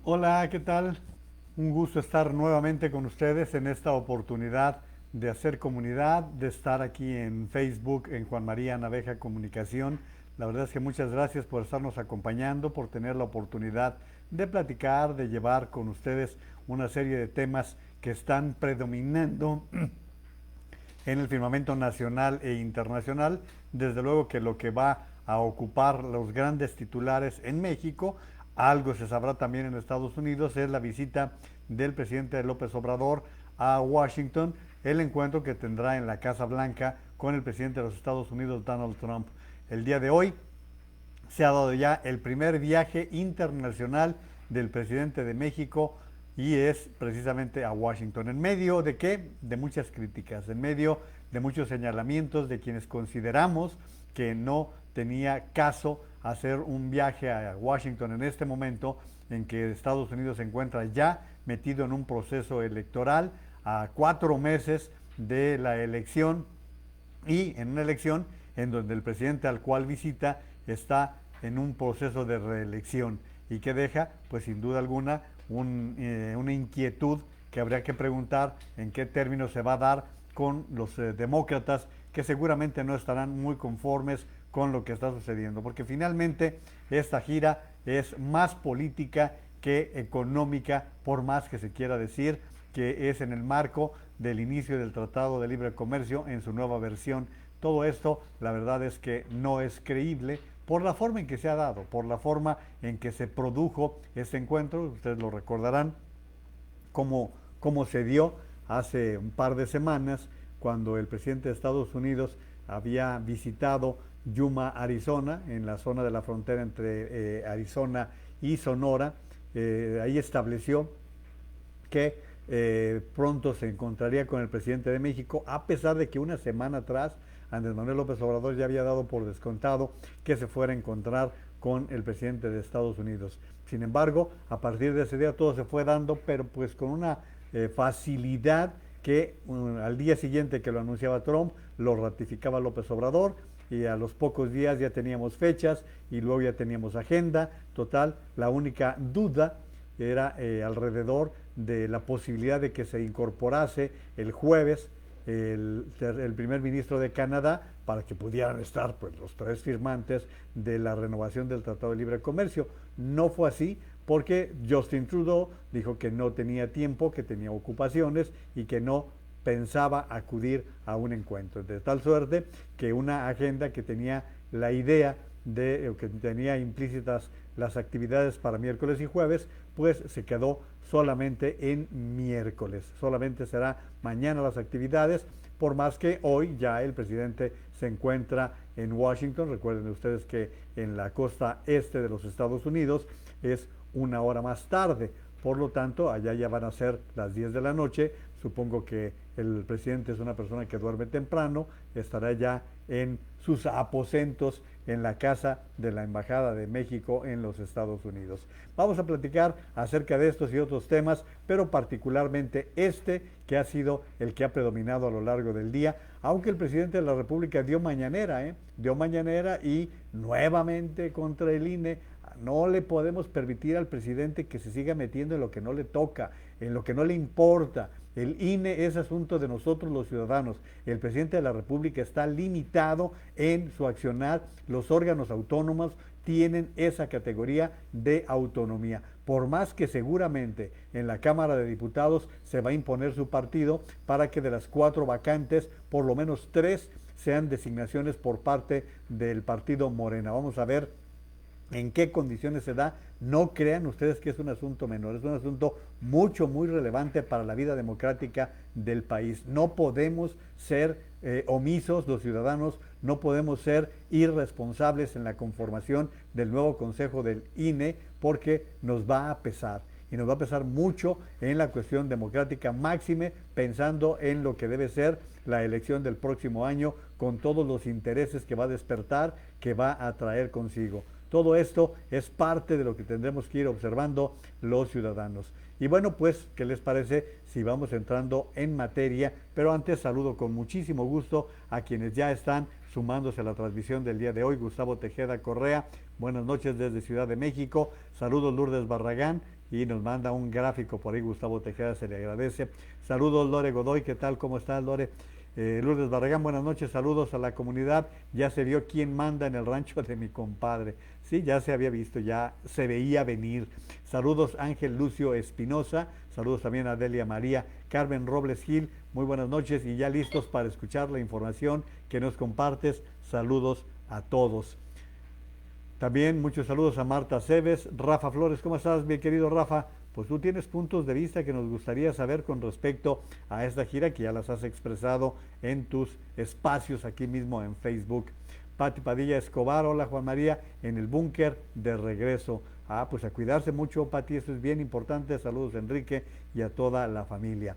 Hola, ¿qué tal? Un gusto estar nuevamente con ustedes en esta oportunidad de hacer comunidad, de estar aquí en Facebook, en Juan María Naveja Comunicación. La verdad es que muchas gracias por estarnos acompañando, por tener la oportunidad de platicar, de llevar con ustedes una serie de temas que están predominando en el firmamento nacional e internacional. Desde luego que lo que va a ocupar los grandes titulares en México, algo se sabrá también en Estados Unidos, es la visita del presidente López Obrador a Washington, el encuentro que tendrá en la Casa Blanca con el presidente de los Estados Unidos, Donald Trump. El día de hoy se ha dado ya el primer viaje internacional del presidente de México y es precisamente a Washington. ¿En medio de qué? De muchas críticas, en medio de muchos señalamientos de quienes consideramos que no tenía caso hacer un viaje a Washington en este momento en que Estados Unidos se encuentra ya metido en un proceso electoral a 4 meses de la elección y en una elección en donde el presidente al cual visita está en un proceso de reelección y que deja, pues sin duda alguna, una inquietud que habría que preguntar en qué términos se va a dar con los demócratas que seguramente no estarán muy conformes con lo que está sucediendo, porque finalmente esta gira es más política que económica, por más que se quiera decir que es en el marco del inicio del Tratado de Libre Comercio en su nueva versión. Todo esto, la verdad es que no es creíble por la forma en que se ha dado, por la forma en que se produjo este encuentro. Ustedes lo recordarán cómo se dio hace un par de semanas cuando el presidente de Estados Unidos había visitado Yuma, Arizona, en la zona de la frontera entre Arizona y Sonora. Ahí estableció que pronto se encontraría con el presidente de México, a pesar de que una semana atrás Andrés Manuel López Obrador ya había dado por descontado que se fuera a encontrar con el presidente de Estados Unidos. Sin embargo, a partir de ese día todo se fue dando, pero pues con una facilidad que al día siguiente que lo anunciaba Trump, lo ratificaba López Obrador y a los pocos días ya teníamos fechas y luego ya teníamos agenda. Total, la única duda era alrededor de la posibilidad de que se incorporase el jueves el primer ministro de Canadá para que pudieran estar pues, los tres firmantes de la renovación del Tratado de Libre Comercio. No fue así porque Justin Trudeau dijo que no tenía tiempo, que tenía ocupaciones y que no pensaba acudir a un encuentro. De tal suerte que una agenda que tenía la idea de que tenía implícitas las actividades para miércoles y jueves, pues se quedó solamente en miércoles. Solamente será mañana las actividades, por más que hoy ya el presidente se encuentra en Washington. Recuerden ustedes que en la costa este de los Estados Unidos es una hora más tarde. Por lo tanto, allá ya van a ser las 10 de la noche. Supongo que el presidente es una persona que duerme temprano, estará ya en sus aposentos en la casa de la Embajada de México en los Estados Unidos. Vamos a platicar acerca de estos y otros temas, pero particularmente este que ha sido el que ha predominado a lo largo del día, aunque el presidente de la República dio mañanera, dio mañanera y nuevamente contra el INE. No le podemos permitir al presidente que se siga metiendo en lo que no le toca, en lo que no le importa. El INE es asunto de nosotros los ciudadanos. El presidente de la República está limitado en su accionar. Los órganos autónomos tienen esa categoría de autonomía. Por más que seguramente en la Cámara de Diputados se va a imponer su partido para que de las 4 vacantes, por lo menos 3 sean designaciones por parte del partido Morena. Vamos a ver en qué condiciones se da. No crean ustedes que es un asunto menor, es un asunto muy relevante para la vida democrática del país. No podemos ser omisos los ciudadanos, no podemos ser irresponsables en la conformación del nuevo Consejo del INE porque nos va a pesar. Y nos va a pesar mucho en la cuestión democrática máxime, pensando en lo que debe ser la elección del próximo año, con todos los intereses que va a despertar, que va a traer consigo. Todo esto es parte de lo que tendremos que ir observando los ciudadanos. Y bueno, pues, ¿qué les parece si vamos entrando en materia? Pero antes saludo con muchísimo gusto a quienes ya están sumándose a la transmisión del día de hoy. Gustavo Tejeda Correa, buenas noches desde Ciudad de México. Saludos Lourdes Barragán, y nos manda un gráfico por ahí, Gustavo Tejeda, se le agradece. Saludos, Lore Godoy, ¿qué tal? ¿Cómo estás, Lore? Lourdes Barragán, buenas noches, saludos a la comunidad. Ya se vio quién manda en el rancho de mi compadre. Sí, ya se había visto, ya se veía venir. Saludos, Ángel Lucio Espinosa. Saludos también a Delia María. Carmen Robles Gil, muy buenas noches y ya listos para escuchar la información que nos compartes. Saludos a todos. También muchos saludos a Marta Cebes. Rafa Flores, ¿cómo estás, mi querido Rafa? Pues tú tienes puntos de vista que nos gustaría saber con respecto a esta gira que ya las has expresado en tus espacios aquí mismo en Facebook. Pati Padilla Escobar, hola Juan María, en el búnker de regreso. Ah, pues a cuidarse mucho, Pati, eso es bien importante. Saludos Enrique y a toda la familia.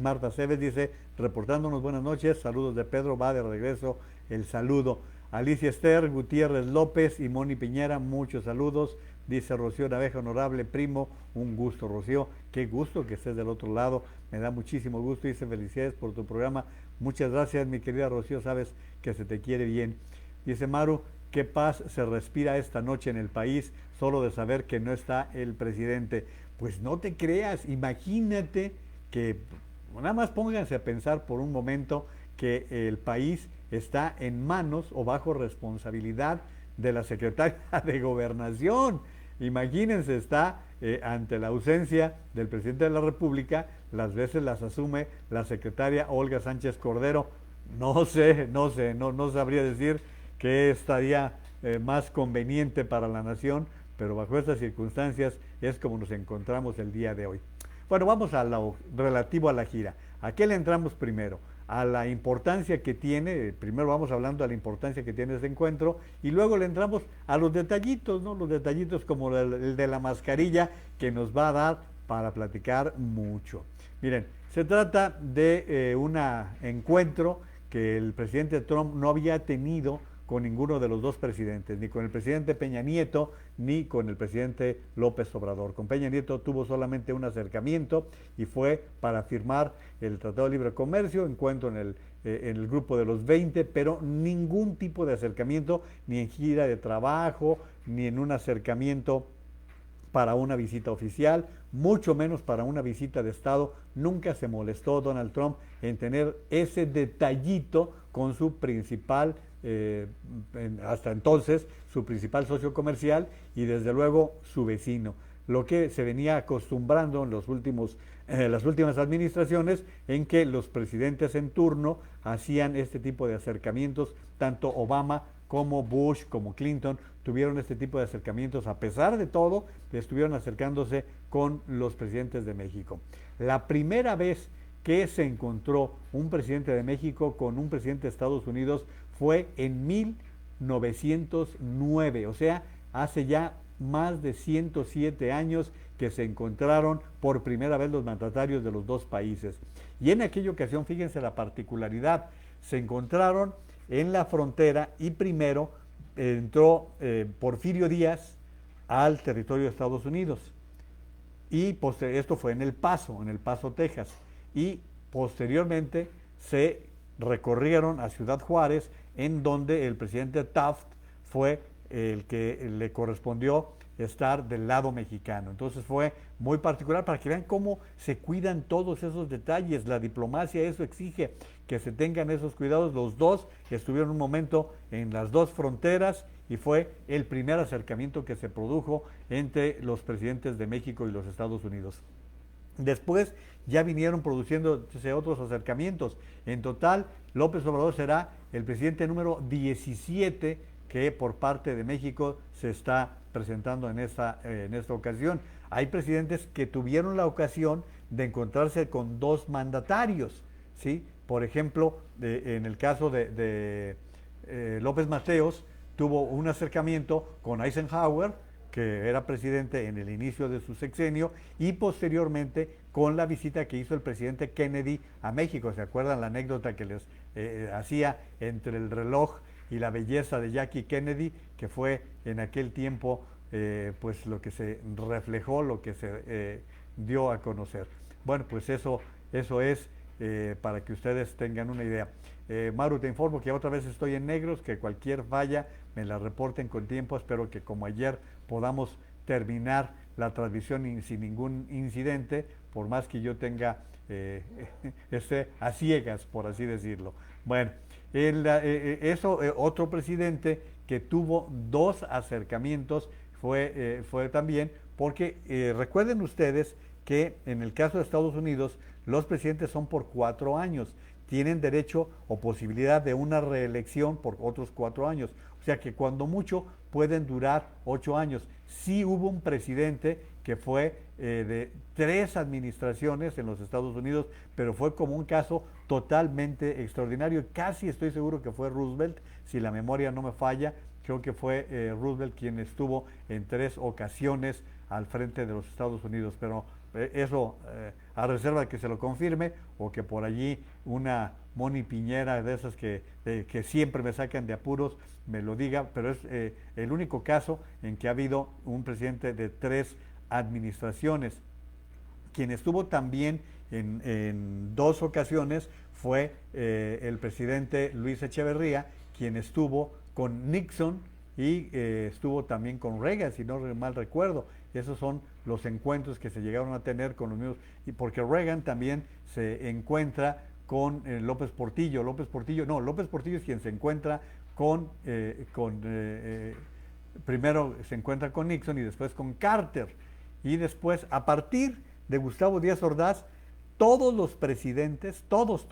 Marta Cebes dice, reportándonos buenas noches, saludos de Pedro, va de regreso el saludo. Alicia Esther, Gutiérrez López y Moni Piñera, muchos saludos. Dice Rocío Naveja, honorable primo, un gusto, Rocío, qué gusto que estés del otro lado, me da muchísimo gusto. Dice, felicidades por tu programa, muchas gracias, mi querida Rocío, sabes que se te quiere bien. Dice Maru, qué paz se respira esta noche en el país, solo de saber que no está el presidente. Pues no te creas, imagínate que, nada más pónganse a pensar por un momento que el país está en manos o bajo responsabilidad de la secretaria de Gobernación. Imagínense, está ante la ausencia del presidente de la República, las veces las asume la secretaria Olga Sánchez Cordero. No sabría decir qué estaría más conveniente para la nación, pero bajo estas circunstancias es como nos encontramos el día de hoy. Bueno, vamos a lo relativo a la gira. ¿A qué le entramos primero? A la importancia que tiene, primero vamos hablando de la importancia que tiene este encuentro y luego le entramos a los detallitos, ¿no? Los detallitos como el de la mascarilla que nos va a dar para platicar mucho. Miren, se trata de un encuentro que el presidente Trump no había tenido con ninguno de los dos presidentes, ni con el presidente Peña Nieto, ni con el presidente López Obrador. Con Peña Nieto tuvo solamente un acercamiento y fue para firmar el Tratado de Libre Comercio, encuentro en el grupo de los 20, pero ningún tipo de acercamiento, ni en gira de trabajo, ni en un acercamiento para una visita oficial, mucho menos para una visita de Estado. Nunca se molestó Donald Trump en tener ese detallito con su principal hasta entonces su principal socio comercial y desde luego su vecino, lo que se venía acostumbrando en las últimas administraciones en que los presidentes en turno hacían este tipo de acercamientos, tanto Obama como Bush, como Clinton, tuvieron este tipo de acercamientos, a pesar de todo, estuvieron acercándose con los presidentes de México. La primera vez que se encontró un presidente de México con un presidente de Estados Unidos fue en 1909, o sea, hace ya más de 107 años que se encontraron por primera vez los mandatarios de los dos países. Y en aquella ocasión, fíjense la particularidad, se encontraron en la frontera y primero entró Porfirio Díaz al territorio de Estados Unidos. Y esto fue en El Paso, Texas. Y posteriormente se recorrieron a Ciudad Juárez, en donde el presidente Taft fue el que le correspondió estar del lado mexicano. Entonces fue muy particular para que vean cómo se cuidan todos esos detalles. La diplomacia eso exige que se tengan esos cuidados. Los dos estuvieron un momento en las dos fronteras y fue el primer acercamiento que se produjo entre los presidentes de México y los Estados Unidos. Después ya vinieron produciéndose otros acercamientos. En total, López Obrador será el presidente número 17 que por parte de México se está presentando en esta ocasión. Hay presidentes que tuvieron la ocasión de encontrarse con dos mandatarios, ¿sí? Por ejemplo, en el caso de López Mateos, tuvo un acercamiento con Eisenhower, que era presidente en el inicio de su sexenio, y posteriormente con la visita que hizo el presidente Kennedy a México. ¿Se acuerdan la anécdota que les hacía entre el reloj y la belleza de Jackie Kennedy, que fue en aquel tiempo pues lo que se reflejó, lo que se dio a conocer? Bueno, pues eso es para que ustedes tengan una idea. Maru, te informo que otra vez estoy en negros, que cualquier falla me la reporten con tiempo. Espero que como ayer podamos terminar la transmisión sin ningún incidente, por más que yo tenga esté a ciegas, por así decirlo. Bueno, otro presidente que tuvo dos acercamientos fue también, porque recuerden ustedes que en el caso de Estados Unidos los presidentes son por 4 años, tienen derecho o posibilidad de una reelección por otros 4 años, o sea que cuando mucho pueden durar 8 años. Sí hubo un presidente que fue de 3 administraciones en los Estados Unidos, pero fue como un caso totalmente extraordinario. Casi estoy seguro que fue Roosevelt, si la memoria no me falla. Creo que fue Roosevelt quien estuvo en 3 ocasiones al frente de los Estados Unidos, pero eso a reserva de que se lo confirme o que por allí una Moni Piñera de esas que siempre me sacan de apuros me lo diga, pero es el único caso en que ha habido un presidente de 3 administraciones. Quien estuvo también en 2 ocasiones fue el presidente Luis Echeverría, quien estuvo con Nixon y estuvo también con Reagan, si no mal recuerdo. Esos son los encuentros que se llegaron a tener con los mismos, y porque Reagan también se encuentra con López Portillo. López Portillo es quien se encuentra primero se encuentra con Nixon y después con Carter. Y después, a partir de Gustavo Díaz Ordaz, todos los presidentes, todos,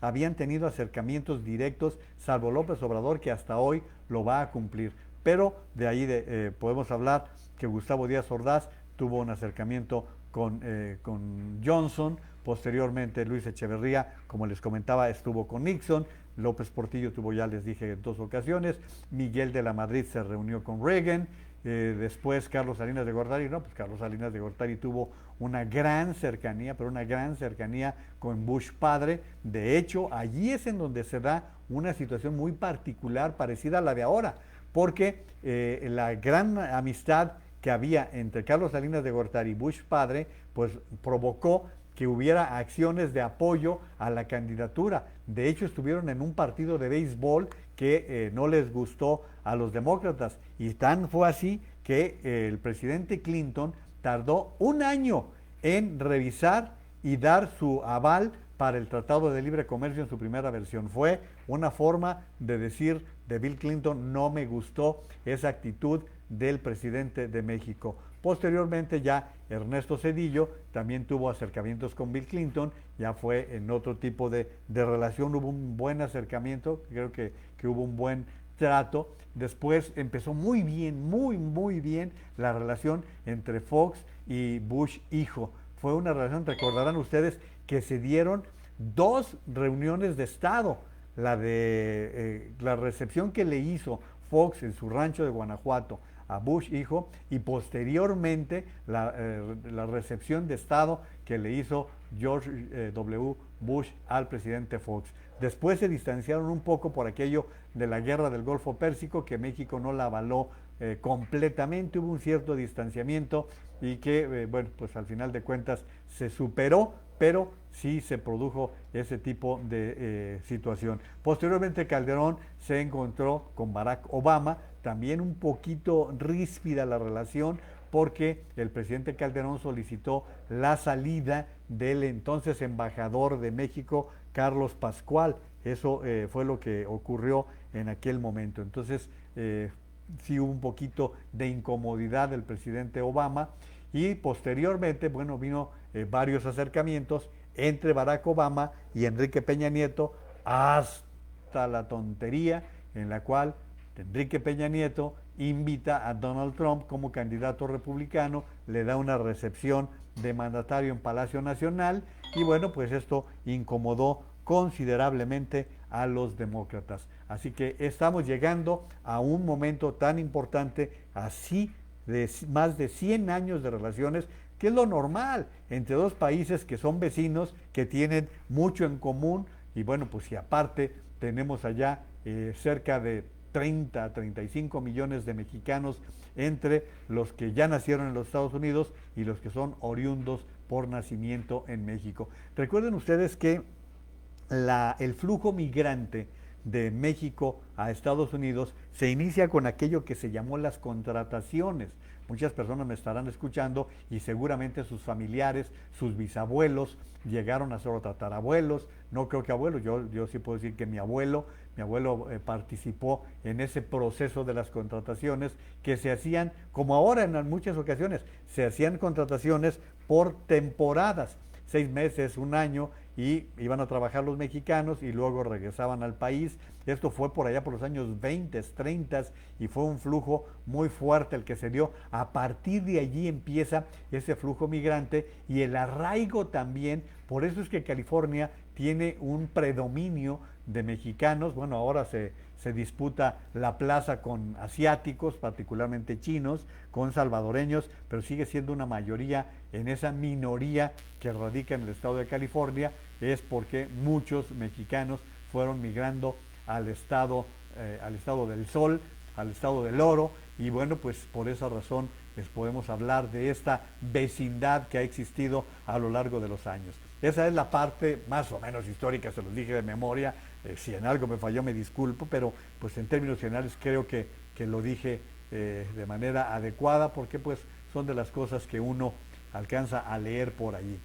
habían tenido acercamientos directos, salvo López Obrador, que hasta hoy lo va a cumplir. Pero de ahí podemos hablar que Gustavo Díaz Ordaz tuvo un acercamiento con Johnson. Posteriormente Luis Echeverría, como les comentaba, estuvo con Nixon. López Portillo tuvo, ya les dije, 2 ocasiones. Miguel de la Madrid se reunió con Reagan. Después Carlos Salinas de Gortari, pues Carlos Salinas de Gortari tuvo una gran cercanía, pero una gran cercanía con Bush padre. De hecho, allí es en donde se da una situación muy particular, parecida a la de ahora, porque la gran amistad que había entre Carlos Salinas de Gortari y Bush padre, pues provocó que hubiera acciones de apoyo a la candidatura. De hecho, estuvieron en un partido de béisbol que no les gustó a los demócratas, y tan fue así que el presidente Clinton tardó 1 año en revisar y dar su aval para el Tratado de Libre Comercio en su primera versión. Fue una forma de decir de Bill Clinton: no me gustó esa actitud del presidente de México. Posteriormente ya Ernesto Zedillo también tuvo acercamientos con Bill Clinton, ya fue en otro tipo de relación, hubo un buen acercamiento, creo que hubo un buen trato. Después empezó muy bien, muy bien la relación entre Fox y Bush hijo. Fue una relación, recordarán ustedes, que se dieron 2 reuniones de Estado. La recepción que le hizo Fox en su rancho de Guanajuato a Bush hijo, y posteriormente la recepción de Estado que le hizo George W. Bush al presidente Fox. Después se distanciaron un poco por aquello de la guerra del Golfo Pérsico, que México no la avaló completamente, hubo un cierto distanciamiento y que, bueno, pues al final de cuentas se superó, pero sí se produjo ese tipo de situación. Posteriormente Calderón se encontró con Barack Obama, también un poquito ríspida la relación, porque el presidente Calderón solicitó la salida del entonces embajador de México, Carlos Pascual. Eso fue lo que ocurrió en aquel momento. Entonces sí hubo un poquito de incomodidad del presidente Obama, y posteriormente, bueno, vino varios acercamientos entre Barack Obama y Enrique Peña Nieto, hasta la tontería en la cual Enrique Peña Nieto invita a Donald Trump como candidato republicano, le da una recepción de mandatario en Palacio Nacional, y bueno, pues esto incomodó considerablemente a los demócratas. Así que estamos llegando a un momento tan importante, así de más de 100 años de relaciones, que es lo normal entre dos países que son vecinos, que tienen mucho en común. Y bueno, pues si aparte tenemos allá cerca de 30 a 35 millones de mexicanos, entre los que ya nacieron en los Estados Unidos y los que son oriundos por nacimiento en México. Recuerden ustedes que el flujo migrante de México a Estados Unidos se inicia con aquello que se llamó las contrataciones. Muchas personas me estarán escuchando y seguramente sus familiares, sus bisabuelos, llegaron a ser tatarabuelos, no creo que abuelos, yo sí puedo decir que mi abuelo participó en ese proceso de las contrataciones que se hacían, como ahora en muchas ocasiones, se hacían contrataciones por temporadas, 6 meses, un año, y iban a trabajar los mexicanos y luego regresaban al país. Esto fue por allá por los años 20, 30 y fue un flujo muy fuerte el que se dio. A partir de allí empieza ese flujo migrante y el arraigo también. Por eso es que California tiene un predominio de mexicanos. Bueno, ahora se disputa la plaza con asiáticos, particularmente chinos, con salvadoreños, pero sigue siendo una mayoría en esa minoría que radica en el estado de California, es porque muchos mexicanos fueron migrando al estado del Sol, al estado del Oro, y bueno, pues por esa razón les podemos hablar de esta vecindad que ha existido a lo largo de los años. Esa es la parte más o menos histórica, se los dije de memoria. Si en algo me falló me disculpo, pero pues en términos generales creo que lo dije de manera adecuada, porque pues son de las cosas que uno alcanza a leer por allí.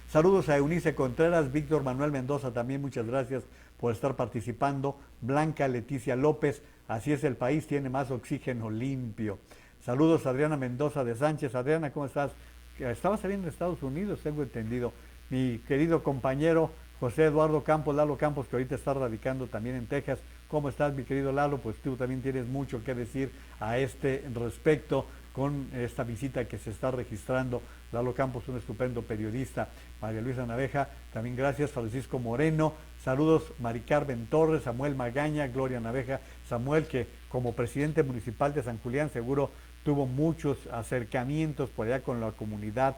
Saludos a Eunice Contreras, Víctor Manuel Mendoza también, muchas gracias por estar participando. Blanca Leticia López, así es el país, tiene más oxígeno limpio. Saludos a Adriana Mendoza de Sánchez. Adriana, ¿cómo estás? Estaba saliendo de Estados Unidos, tengo entendido. Mi querido compañero José Eduardo Campos, Lalo Campos, que ahorita está radicando también en Texas. ¿Cómo estás, mi querido Lalo? Pues tú también tienes mucho que decir a este respecto con esta visita que se está registrando. Lalo Campos, un estupendo periodista. María Luisa Naveja, también gracias. Francisco Moreno, saludos. Mari Carmen Torres, Samuel Magaña, Gloria Naveja. Samuel, que como presidente municipal de San Julián seguro tuvo muchos acercamientos por allá con la comunidad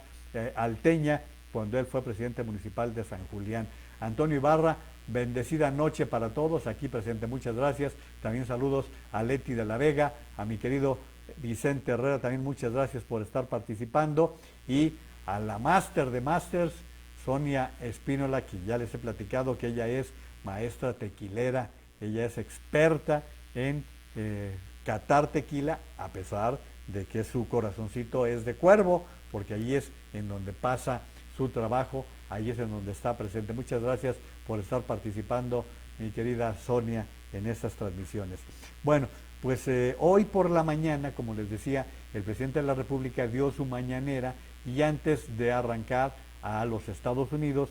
alteña cuando él fue presidente municipal de San Julián. Antonio Ibarra, bendecida noche para todos, aquí presente, muchas gracias. También saludos a Leti de la Vega, a mi querido Vicente Herrera, también muchas gracias por estar participando. Y a la máster de másters, Sonia Espínola, que ya les he platicado que ella es maestra tequilera, ella es experta en catar tequila, a pesar de que su corazoncito es de cuervo, porque ahí es en donde pasa su trabajo, ahí es en donde está presente. Muchas gracias por estar participando, mi querida Sonia, en estas transmisiones. Bueno, pues hoy por la mañana, como les decía, el presidente de la República dio su mañanera y antes de arrancar a los Estados Unidos,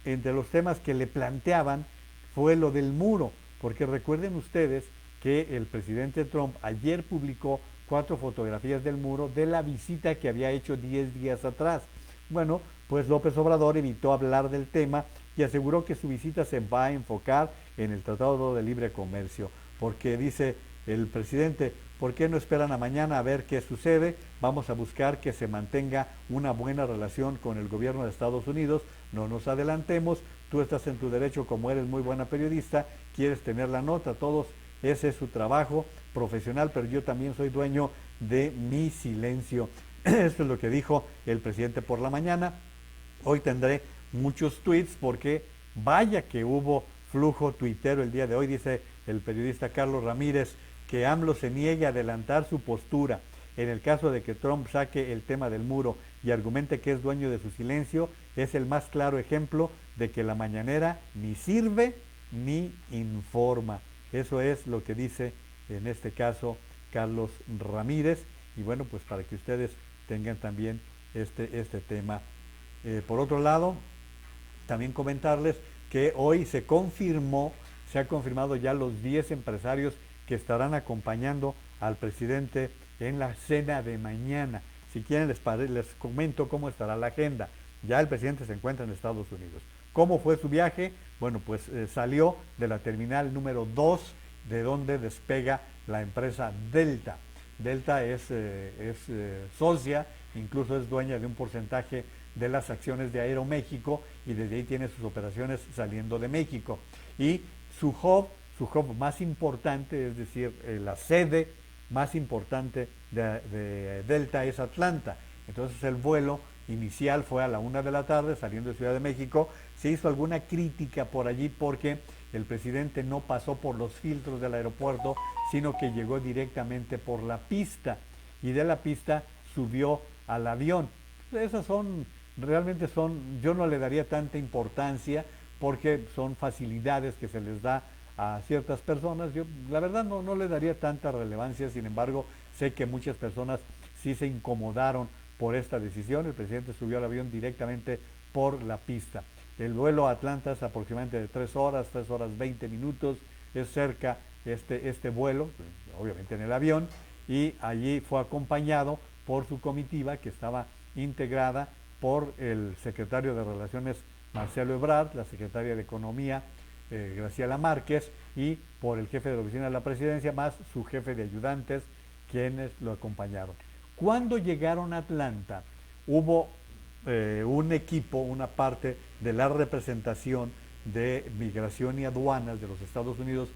entre los temas que le planteaban fue lo del muro, porque recuerden ustedes que el presidente Trump ayer publicó 4 fotografías del muro de la visita que había hecho 10 días atrás. Bueno, pues López Obrador evitó hablar del tema y aseguró que su visita se va a enfocar en el Tratado de Libre Comercio, porque dice el presidente, ¿por qué no esperan a mañana a ver qué sucede? Vamos a buscar que se mantenga una buena relación con el gobierno de Estados Unidos, no nos adelantemos, tú estás en tu derecho como eres muy buena periodista, quieres tener la nota, todos, ese es su trabajo profesional, pero yo también soy dueño de mi silencio. Esto es lo que dijo el presidente por la mañana. Hoy tendré muchos tweets porque vaya que hubo flujo tuitero el día de hoy, dice el periodista Carlos Ramírez, que AMLO se niegue a adelantar su postura. En el caso de que Trump saque el tema del muro y argumente que es dueño de su silencio, es el más claro ejemplo de que la mañanera ni sirve ni informa. Eso es lo que dice en este caso Carlos Ramírez. Y bueno, pues para que ustedes tengan también este tema. Por otro lado, también comentarles que hoy se ha confirmado ya los 10 empresarios que estarán acompañando al presidente en la cena de mañana. Si quieren les comento cómo estará la agenda. Ya el presidente se encuentra en Estados Unidos. ¿Cómo fue su viaje? Bueno, pues salió de la terminal número 2, de donde despega la empresa Delta. Delta es socia, incluso es dueña de un porcentaje de las acciones de Aeroméxico y desde ahí tiene sus operaciones saliendo de México. Y su hub más importante, es decir, la sede más importante de Delta es Atlanta. Entonces el vuelo inicial fue a la 1 de la tarde saliendo de Ciudad de México. Se hizo alguna crítica por allí porque el presidente no pasó por los filtros del aeropuerto, sino que llegó directamente por la pista y de la pista subió al avión. Esas realmente yo no le daría tanta importancia porque son facilidades que se les da a ciertas personas. Yo la verdad no le daría tanta relevancia, sin embargo, sé que muchas personas sí se incomodaron por esta decisión. El presidente subió al avión directamente por la pista. El vuelo a Atlanta es aproximadamente de 3 horas, 3 horas 20 minutos, es cerca este vuelo, obviamente en el avión, y allí fue acompañado por su comitiva que estaba integrada por el secretario de Relaciones Marcelo Ebrard, la secretaria de Economía Graciela Márquez y por el jefe de la oficina de la presidencia más su jefe de ayudantes quienes lo acompañaron. Cuando llegaron a Atlanta hubo un equipo, una parte de la representación de migración y aduanas de los Estados Unidos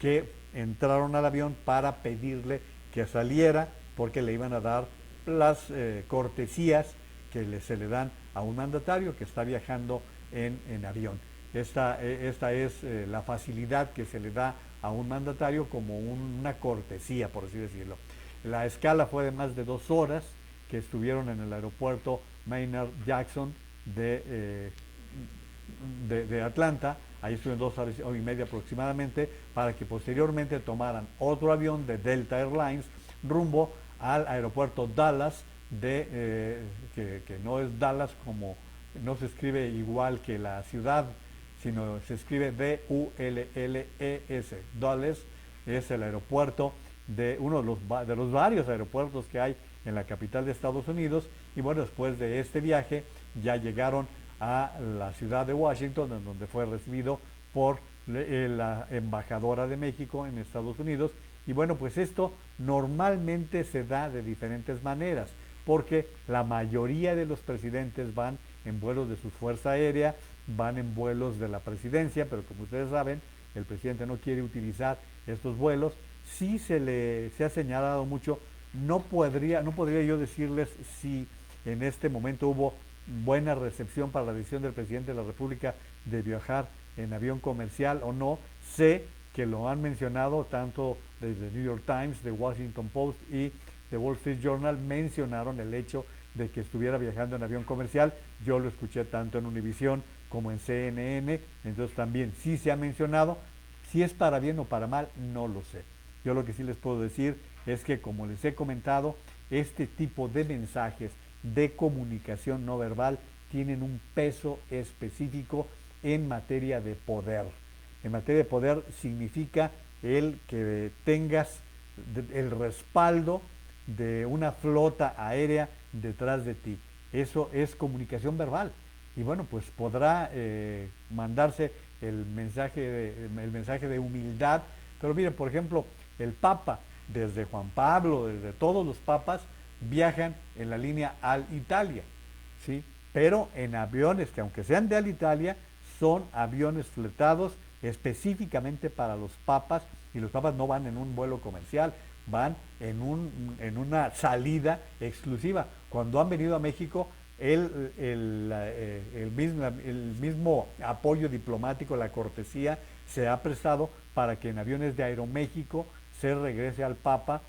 que entraron al avión para pedirle que saliera porque le iban a dar las cortesías que se le dan a un mandatario que está viajando en avión. Esta es la facilidad que se le da a un mandatario como una cortesía, por así decirlo. La escala fue de más de 2 horas que estuvieron en el aeropuerto Maynard Jackson de Atlanta. Ahí estuvieron 2 horas y media aproximadamente para que posteriormente tomaran otro avión de Delta Airlines rumbo al aeropuerto Dallas que no es Dallas como no se escribe igual que la ciudad, sino se escribe D-U-L-L-E-S. Dallas es el aeropuerto de uno de los varios aeropuertos que hay en la capital de Estados Unidos. Y bueno, después de este viaje ya llegaron a la ciudad de Washington, en donde fue recibido por la embajadora de México en Estados Unidos. Y bueno, pues esto normalmente se da de diferentes maneras, porque la mayoría de los presidentes van en vuelos de su fuerza aérea, van en vuelos de la presidencia, pero como ustedes saben, el presidente no quiere utilizar estos vuelos. Sí se ha señalado mucho, no podría yo decirles si en este momento hubo buena recepción para la decisión del presidente de la República de viajar en avión comercial o no. Sé que lo han mencionado tanto desde New York Times, The Washington Post y The Wall Street Journal, mencionaron el hecho de que estuviera viajando en avión comercial. Yo lo escuché tanto en Univisión como en CNN, entonces también sí se ha mencionado. Si es para bien o para mal, no lo sé. Yo lo que sí les puedo decir es que, como les he comentado, este tipo de mensajes de comunicación no verbal tienen un peso específico en materia de poder. En materia de poder significa el que tengas el respaldo de una flota aérea detrás de ti. Eso es comunicación verbal. Y bueno, pues podrá mandarse el mensaje de humildad. Pero miren, por ejemplo, el Papa, desde Juan Pablo, desde todos los papas, viajan en la línea Alitalia, ¿sí? Pero en aviones que, aunque sean de Alitalia, son aviones fletados específicamente para los papas, y los papas no van en un vuelo comercial, van en una salida exclusiva. Cuando han venido a México, el mismo apoyo diplomático, la cortesía, se ha prestado para que en aviones de Aeroméxico se regrese al Papa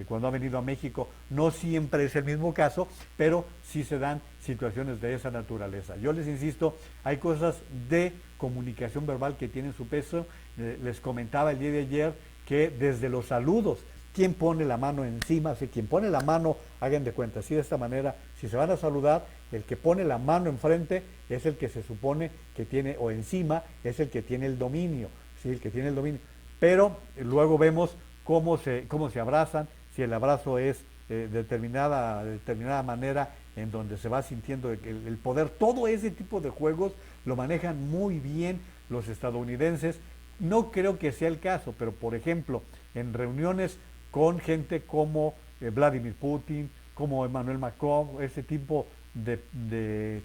cuando ha venido a México. No siempre es el mismo caso, pero sí se dan situaciones de esa naturaleza. Yo les insisto, hay cosas de comunicación verbal que tienen su peso. Les comentaba el día de ayer que desde los saludos, quien pone la mano encima, si quien pone la mano, hagan de cuenta, así de esta manera, si se van a saludar, el que pone la mano enfrente es el que se supone que tiene, o encima, es el que tiene el dominio, ¿sí? El que tiene el dominio. Pero luego vemos cómo se abrazan, si el abrazo es determinada manera en donde se va sintiendo el poder. Todo ese tipo de juegos lo manejan muy bien los estadounidenses. No creo que sea el caso, pero por ejemplo, en reuniones con gente como Vladimir Putin, como Emmanuel Macron, ese tipo de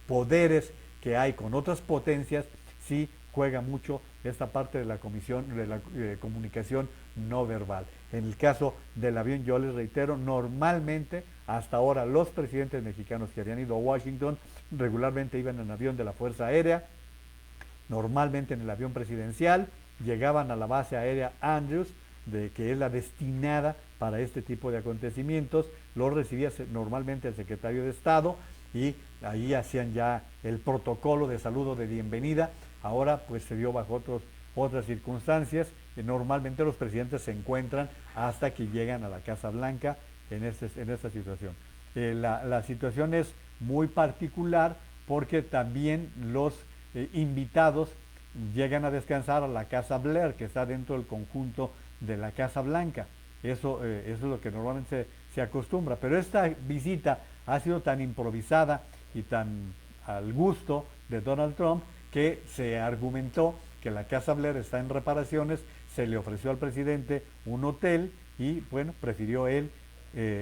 poderes que hay con otras potencias, sí juega mucho esta parte de la comunicación no verbal. En el caso del avión, yo les reitero, normalmente hasta ahora los presidentes mexicanos que habían ido a Washington regularmente iban en avión de la Fuerza Aérea, normalmente en el avión presidencial, llegaban a la base aérea Andrews, que es la destinada para este tipo de acontecimientos, lo recibía normalmente el secretario de Estado y ahí hacían ya el protocolo de saludo de bienvenida. Ahora pues se dio bajo otras circunstancias, que normalmente los presidentes se encuentran hasta que llegan a la Casa Blanca en esta situación. La situación es muy particular porque también los invitados llegan a descansar a la Casa Blair, que está dentro del conjunto de la Casa Blanca. Eso es lo que normalmente se acostumbra. Pero esta visita ha sido tan improvisada y tan al gusto de Donald Trump que se argumentó que la Casa Blair está en reparaciones, se le ofreció al presidente un hotel y bueno, prefirió él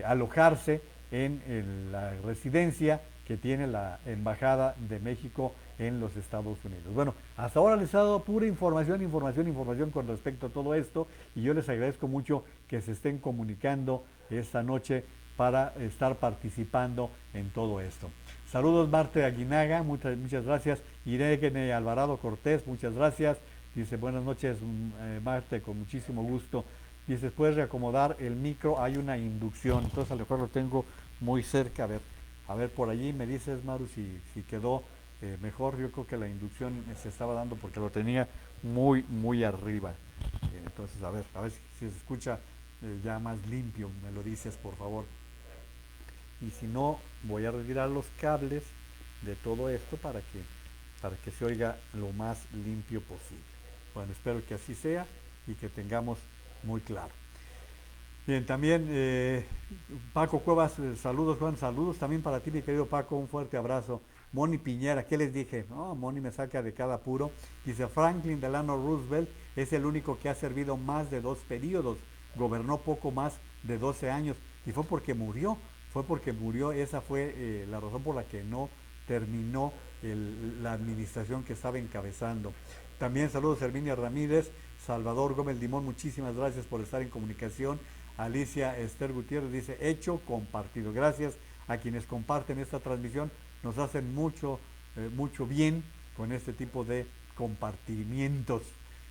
alojarse en la residencia que tiene la Embajada de México en los Estados Unidos. Bueno, hasta ahora les he dado pura información con respecto a todo esto y yo les agradezco mucho que se estén comunicando esta noche para estar participando en todo esto. Saludos Marte Aguinaga, muchas gracias. Irene Alvarado Cortés, muchas gracias. Dice, buenas noches Marte, con muchísimo gusto. Dice, puedes reacomodar el micro, hay una inducción, entonces a lo mejor lo tengo muy cerca. A ver por allí me dices, Maru, si quedó mejor. Yo creo que la inducción se estaba dando porque lo tenía muy arriba. Entonces, a ver si se escucha ya más limpio, me lo dices, por favor. Y si no, voy a retirar los cables de todo esto para que se oiga lo más limpio posible. Bueno, espero que así sea y que tengamos muy claro. Bien, también Paco Cuevas, saludos Juan, saludos también para ti mi querido Paco, un fuerte abrazo. Moni Piñera, ¿qué les dije? No, Moni me saca de cada apuro. Dice, Franklin Delano Roosevelt es el único que ha servido más de 2 periodos, gobernó poco más de 12 años y fue porque murió, esa fue la razón por la que no terminó la administración que estaba encabezando. También saludos a Herminia Ramírez, Salvador Gómez Limón, muchísimas gracias por estar en comunicación. Alicia Esther Gutiérrez dice, hecho compartido. Gracias a quienes comparten esta transmisión, nos hacen mucho bien con este tipo de compartimientos.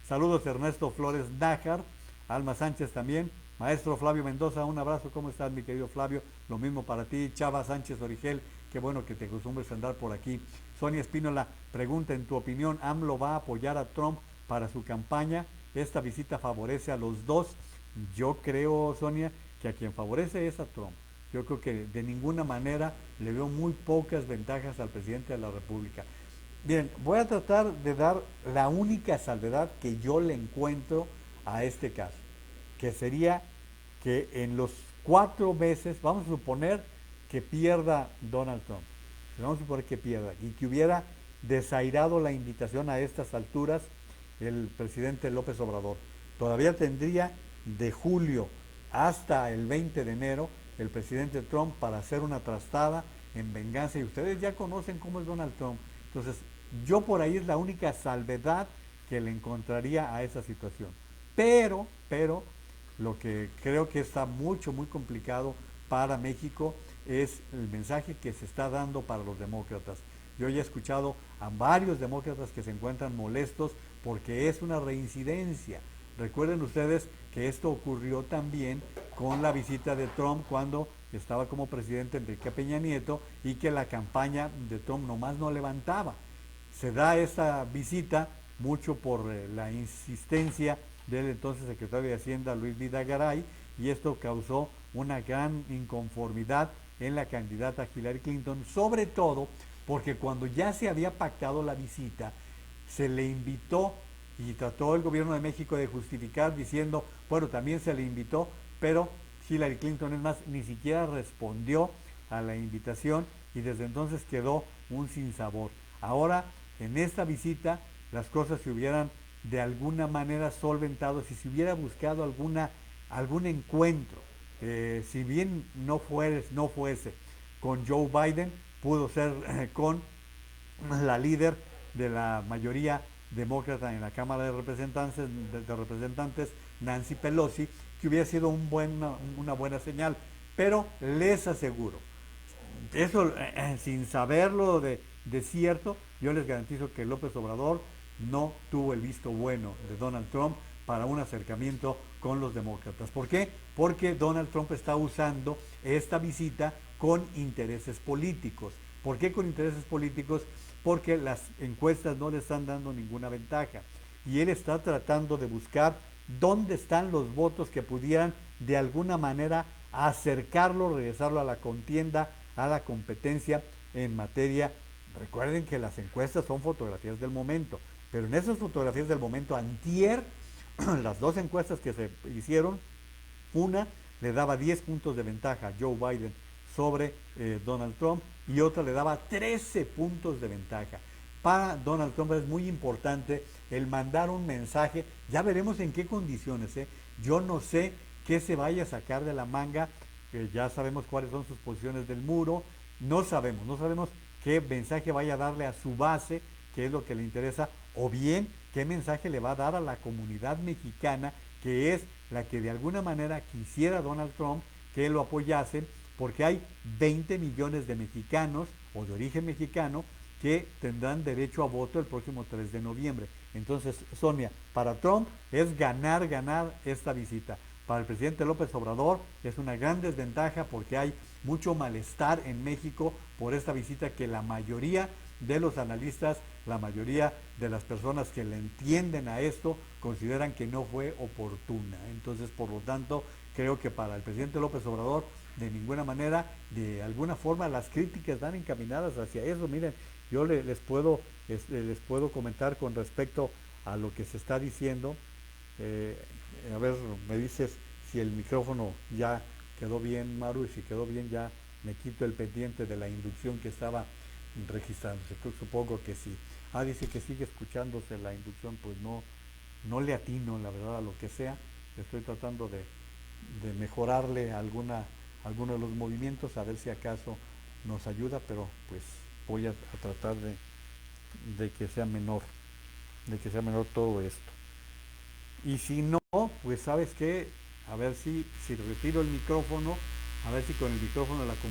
Saludos Ernesto Flores Nájar, Alma Sánchez también, maestro Flavio Mendoza, un abrazo, ¿cómo estás mi querido Flavio? Lo mismo para ti, Chava Sánchez Origel, qué bueno que te acostumbres a andar por aquí. Sonia Espínola pregunta, en tu opinión, ¿AMLO va a apoyar a Trump para su campaña? ¿Esta visita favorece a los dos? Yo creo, Sonia, que a quien favorece es a Trump. Yo creo que de ninguna manera le veo muy pocas ventajas al presidente de la República. Bien, voy a tratar de dar la única salvedad que yo le encuentro a este caso, que sería que en los 4 meses, vamos a suponer que pierda Donald Trump, vamos a suponer que pierda y que hubiera desairado la invitación a estas alturas el presidente López Obrador. Todavía tendría de julio hasta el 20 de enero el presidente Trump para hacer una trastada en venganza y ustedes ya conocen cómo es Donald Trump. Entonces, yo por ahí es la única salvedad que le encontraría a esa situación. Pero, lo que creo que está muy complicado para México es el mensaje que se está dando para los demócratas. Yo ya he escuchado a varios demócratas que se encuentran molestos porque es una reincidencia. Recuerden ustedes que esto ocurrió también con la visita de Trump cuando estaba como presidente Enrique Peña Nieto y que la campaña de Trump nomás no levantaba. Se da esta visita mucho por la insistencia del entonces secretario de Hacienda Luis Videgaray y esto causó una gran inconformidad en la candidata Hillary Clinton, sobre todo porque cuando ya se había pactado la visita, se le invitó y trató el gobierno de México de justificar diciendo, bueno, también se le invitó, pero Hillary Clinton, es más, ni siquiera respondió a la invitación y desde entonces quedó un sinsabor. Ahora, en esta visita, las cosas se hubieran de alguna manera solventado si se hubiera buscado algún encuentro. Si bien no fuese con Joe Biden, pudo ser con la líder de la mayoría demócrata en la Cámara de Representantes, Nancy Pelosi, que hubiera sido una buena señal. Pero les aseguro, eso sin saberlo de cierto, yo les garantizo que López Obrador no tuvo el visto bueno de Donald Trump para un acercamiento con los demócratas. ¿Por qué? Porque Donald Trump está usando esta visita con intereses políticos. ¿Por qué con intereses políticos? Porque las encuestas no le están dando ninguna ventaja. Y él está tratando de buscar dónde están los votos que pudieran de alguna manera acercarlo, regresarlo a la contienda, a la competencia en materia. Recuerden que las encuestas son fotografías del momento, pero en esas fotografías del momento, antier, las dos encuestas que se hicieron, una le daba 10 puntos de ventaja a Joe Biden sobre Donald Trump y otra le daba 13 puntos de ventaja. Para Donald Trump es muy importante el mandar un mensaje, ya veremos en qué condiciones, ¿eh? Yo no sé qué se vaya a sacar de la manga, ya sabemos cuáles son sus posiciones del muro, no sabemos qué mensaje vaya a darle a su base, qué es lo que le interesa, o bien qué mensaje le va a dar a la comunidad mexicana, que es la que de alguna manera quisiera Donald Trump que lo apoyase, porque hay 20 millones de mexicanos o de origen mexicano que tendrán derecho a voto el próximo 3 de noviembre. Entonces, Sonia, para Trump es ganar esta visita. Para el presidente López Obrador es una gran desventaja porque hay mucho malestar en México por esta visita que la mayoría de los analistas, la mayoría de las personas que le entienden a esto, consideran que no fue oportuna. Entonces, por lo tanto, creo que para el presidente López Obrador, de ninguna manera, de alguna forma, las críticas van encaminadas hacia eso. Miren, yo les puedo comentar con respecto a lo que se está diciendo. Eh, a ver, me dices si el micrófono ya quedó bien, Maru, y si quedó bien ya me quito el pendiente de la inducción que estaba registrándose. Supongo que sí. Dice que sigue escuchándose la inducción, pues no le atino, la verdad, a lo que sea. Estoy tratando de mejorarle alguno de los movimientos, a ver si acaso nos ayuda, pero pues voy a tratar de que sea menor, todo esto. Y si no, pues sabes qué, a ver si retiro el micrófono, a ver si con el micrófono de la computadora